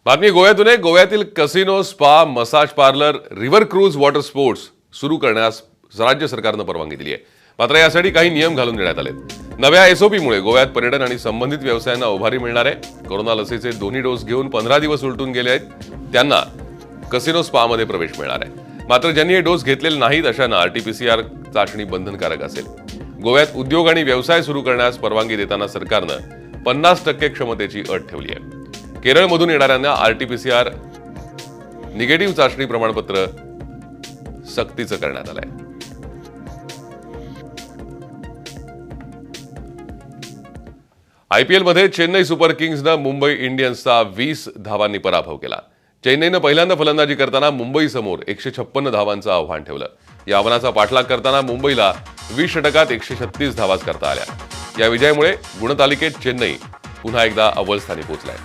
बातमी गोव्यातून आहे. गोव्यातील casino, spa, massage parlour, river cruise, water sports सुरू करण्यास राज्य सरकारनं परवानगी दिली आहे. मात्र यासाठी काही नियम घालून देण्यात आले. नव्या एसओपीमुळे गोव्यात पर्यटन आणि संबंधित व्यवसायांना उभारी मिळणार आहे. कोरोना लसीचे दोन्ही डोस घेऊन 15 दिवस उलटून गेले आहेत त्यांना कसिनो, स्पामध्ये प्रवेश मिळणार आहे. मात्र ज्यांनी हे डोस घेतलेले नाहीत अशांना आरटीपीसीआर चाचणी बंधनकारक असेल. गोव्यात उद्योग आणि व्यवसाय सुरू करण्यास परवानगी देताना सरकारनं 50% क्षमतेची अट ठेवली आहे. केरळमधून येणाऱ्यांना आरटीपीसीआर निगेटिव्ह चाचणी प्रमाणपत्र सक्तीचं करण्यात आलंय. आयपीएलमध्ये चेन्नई सुपर किंग्सनं मुंबई इंडियन्सचा 20 धावांनी पराभव केला. चेन्नईनं पहिल्यांदा फलंदाजी करताना मुंबईसमोर 156 धावांचं आव्हान ठेवलं. या आव्हानाचा पाठलाग करताना मुंबईला 20 षटकात 136 धावाच करता आल्या. या विजयामुळे गुणतालिकेत चेन्नई पुन्हा एकदा अव्वल स्थानी पोहोचलाय.